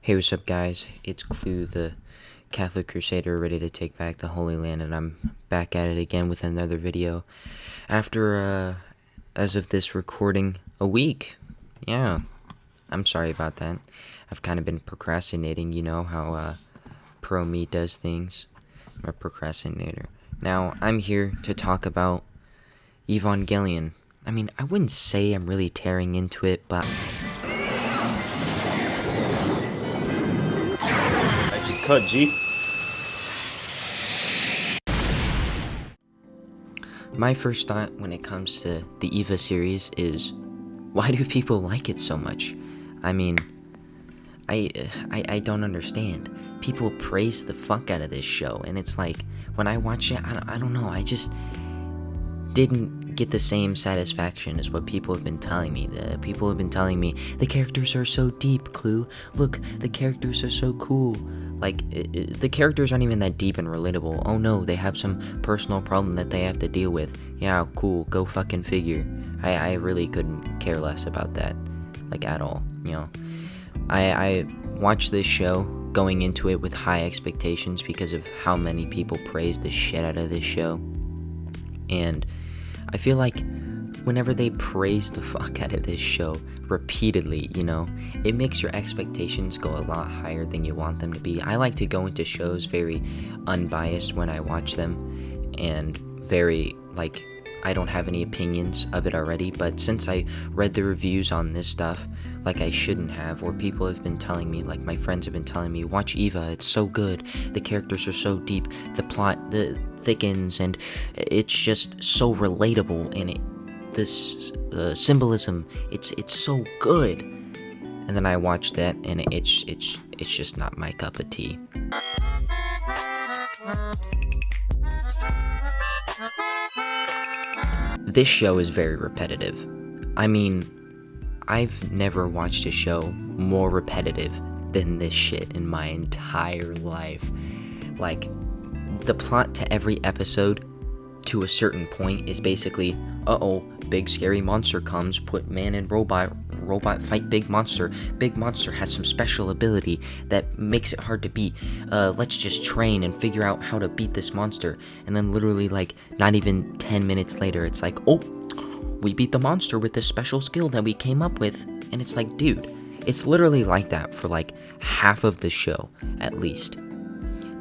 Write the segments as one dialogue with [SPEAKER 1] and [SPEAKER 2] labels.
[SPEAKER 1] Hey, what's up, guys? It's Clue, the Catholic Crusader, ready to take back the Holy Land, and I'm back at it again with another video. After, as of this recording, a week. Yeah, I'm sorry about that. I've kind of been procrastinating, you know how, Pro Me does things. I'm a procrastinator. Now, I'm here to talk about Evangelion. I mean, I wouldn't say I'm really tearing into it, but
[SPEAKER 2] Cut, G.
[SPEAKER 1] my first thought when it comes to the Eva series is, why do people like it so much? I mean, I don't understand. People praise the fuck out of this show, and it's like, when I watch it, I don't know, I just didn't get the same satisfaction as what people have been telling me. The people have been telling me, the characters are so deep, Clue. Look, the characters are so cool. Like, the characters aren't even that deep and relatable. Oh no, they have some personal problem that they have to deal with. Yeah, cool, go fucking figure. I really couldn't care less about that, like, at all, you know. I watched this show going into it with high expectations because of how many people praised the shit out of this show. And I feel like whenever they praise the fuck out of this show repeatedly, you know, it makes your expectations go a lot higher than you want them to be. I like to go into shows very unbiased when I watch them, and very, like, I don't have any opinions of it already, but since I read the reviews on this stuff, like I shouldn't have, or people have been telling me, like my friends have been telling me, watch Eva, it's so good, the characters are so deep, the plot thickens, and it's just so relatable, and this symbolism, it's so good. And then I watched that, and it's just not my cup of tea. This show is very repetitive. I mean, I've never watched a show more repetitive than this shit in my entire life. Like, the plot to every episode, to a certain point, is basically, uh-oh, big scary monster comes, put man and robot fight big monster has some special ability that makes it hard to beat, let's just train and figure out how to beat this monster. And then literally, like, not even 10 minutes later, it's like, oh, we beat the monster with this special skill that we came up with. And it's like, dude, it's literally like that for like half of the show at least,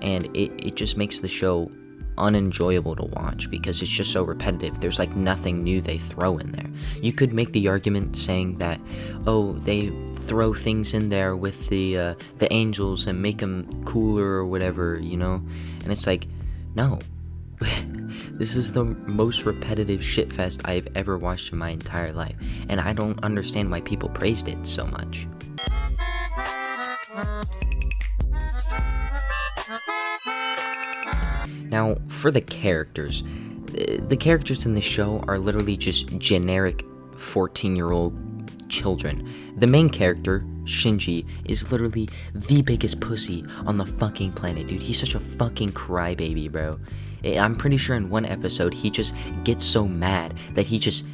[SPEAKER 1] and it just makes the show unenjoyable to watch because it's just so repetitive. There's like nothing new they throw in there. You could make the argument saying that, oh, they throw things in there with the angels and make them cooler or whatever, you know, and it's like, no. This is the most repetitive shitfest I've ever watched in my entire life, and I don't understand why people praised it so much. Now, for the characters in the show are literally just generic 14-year-old children. The main character, Shinji, is literally the biggest pussy on the fucking planet, dude. He's such a fucking crybaby, bro. I'm pretty sure in one episode he just gets so mad that he just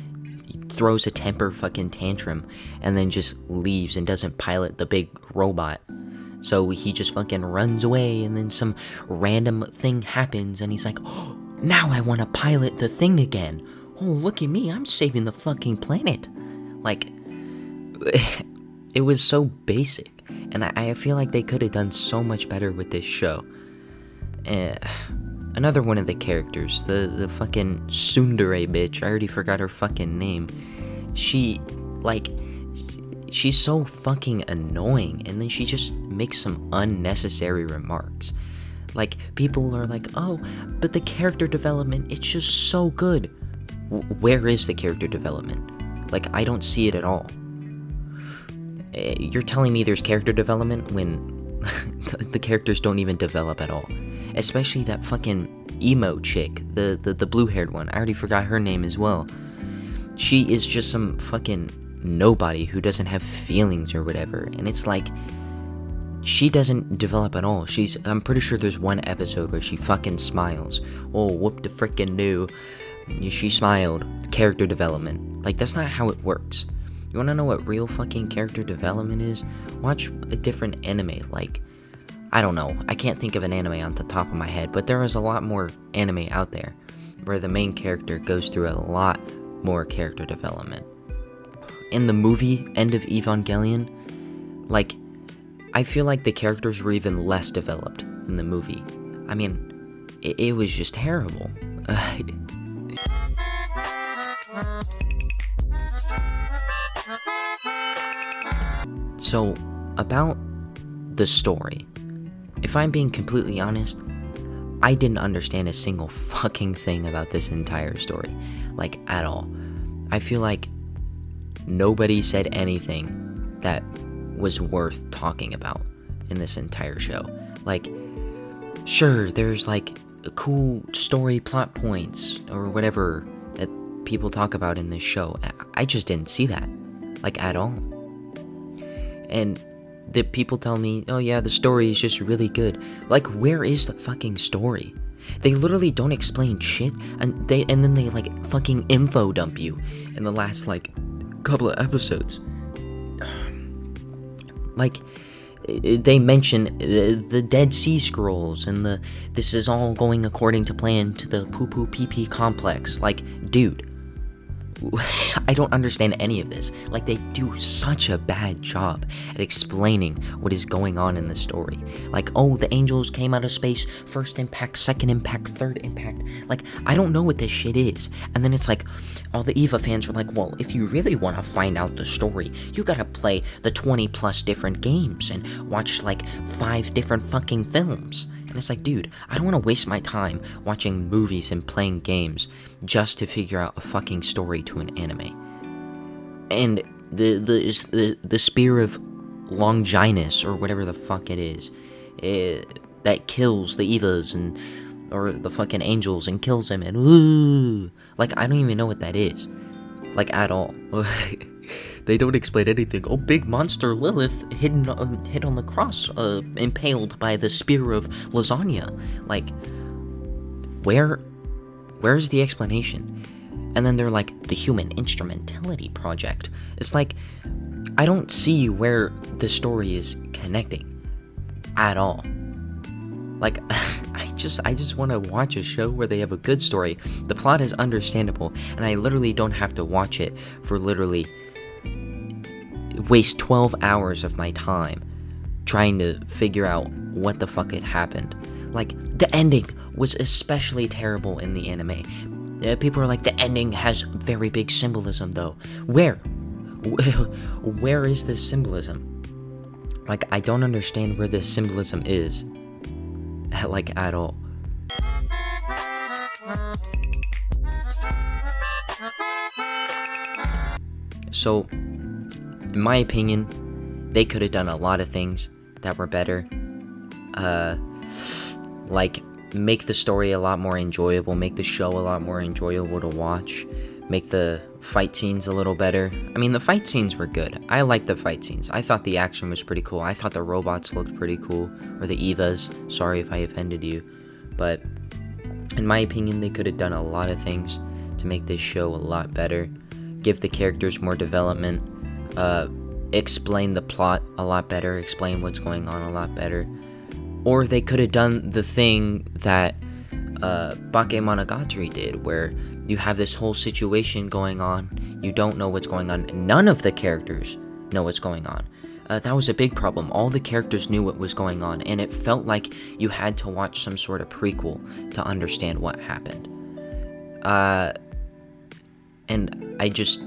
[SPEAKER 1] throws a temper fucking tantrum and then just leaves and doesn't pilot the big robot. So he just fucking runs away, and then some random thing happens and he's like, oh, now I want to pilot the thing again. Oh, look at me, I'm saving the fucking planet. Like, it was so basic, and I feel like they could have done so much better with this show. Another one of the characters, the fucking tsundere bitch, I already forgot her fucking name. She's so fucking annoying, and then she just makes some unnecessary remarks. Like, people are like, oh, but the character development, it's just so good. Where is the character development? Like, I don't see it at all. You're telling me there's character development when the characters don't even develop at all. Especially that fucking emo chick, the blue-haired one. I already forgot her name as well. She is just some fucking nobody who doesn't have feelings or whatever, and it's like, she doesn't develop at all. I'm pretty sure there's one episode where she fucking smiles. Oh, whoop the frickin' do. She smiled. Character development. Like, that's not how it works. You wanna know what real fucking character development is? Watch a different anime, like, I don't know, I can't think of an anime on the top of my head, but there is a lot more anime out there where the main character goes through a lot more character development. In the movie End of Evangelion, like, I feel like the characters were even less developed in the movie. I mean, it was just terrible. So, about the story, if I'm being completely honest, I didn't understand a single fucking thing about this entire story, like, at all. I feel like nobody said anything that was worth talking about in this entire show. Like, sure, there's like cool story plot points or whatever that people talk about in this show. I just didn't see that, like, at all. And the people tell me, oh yeah, the story is just really good. Like, where is the fucking story? They literally don't explain shit, and then they like fucking info dump you in the last like couple of episodes. Like, they mention the Dead Sea Scrolls and this is all going according to plan to the poo poo pee pee complex. Like, dude, I don't understand any of this. Like, they do such a bad job at explaining what is going on in the story. Like, oh, the angels came out of space, first impact, second impact, third impact. Like, I don't know what this shit is. And then it's like, all the EVA fans are like, well, if you really want to find out the story, you gotta play the 20 plus different games and watch like 5 different fucking films. And it's like, dude, I don't want to waste my time watching movies and playing games just to figure out a fucking story to an anime. And the spear of Longinus, or whatever the fuck it is, that kills the Evas or the fucking angels and kills them, and ooh, like, I don't even know what that is, like, at all. They don't explain anything. Oh, big monster Lilith hit on the cross, impaled by the spear of lasagna. Like, where's the explanation? And then they're like, the Human Instrumentality Project. It's like, I don't see where the story is connecting at all. Like, I just want to watch a show where they have a good story, the plot is understandable, and I literally don't have to watch it for literally waste 12 hours of my time trying to figure out what the fuck had happened. Like, the ending was especially terrible in the anime. People are like, the ending has very big symbolism though. Where is this symbolism? Like, I don't understand where this symbolism is, like, at all. So, in my opinion, they could have done a lot of things that were better. Like, make the story a lot more enjoyable, make the show a lot more enjoyable to watch, make the fight scenes a little better. I mean, the fight scenes were good. I liked the fight scenes. I thought the action was pretty cool. I thought the robots looked pretty cool, or the Evas. Sorry if I offended you. But in my opinion, they could have done a lot of things to make this show a lot better. Give the characters more development. Explain the plot a lot better, explain what's going on a lot better. Or they could have done the thing that Bakemonogatari did, where you have this whole situation going on, you don't know what's going on, none of the characters know what's going on. That was a big problem. All the characters knew what was going on, and it felt like you had to watch some sort of prequel to understand what happened. And I just,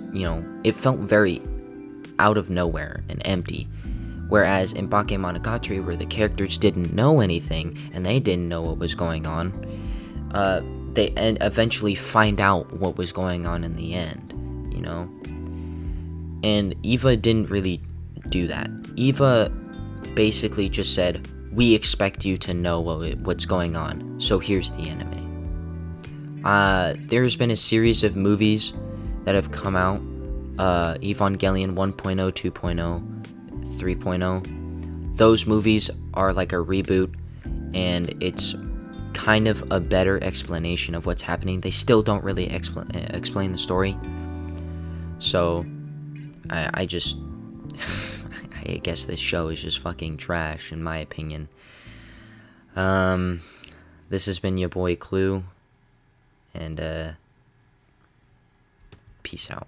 [SPEAKER 1] it felt very out of nowhere and empty. Whereas in Bakemonogatari, where the characters didn't know anything, and they didn't know what was going on, they eventually find out what was going on in the end, And Eva didn't really do that. Eva basically just said, we expect you to know what's going on, so here's the anime. There's been a series of movies that have come out, Evangelion 1.0, 2.0, 3.0. Those movies are like a reboot, and it's kind of a better explanation of what's happening. They still don't really explain the story. So, I just I guess this show is just fucking trash in my opinion. This has been your boy Clue, and peace out.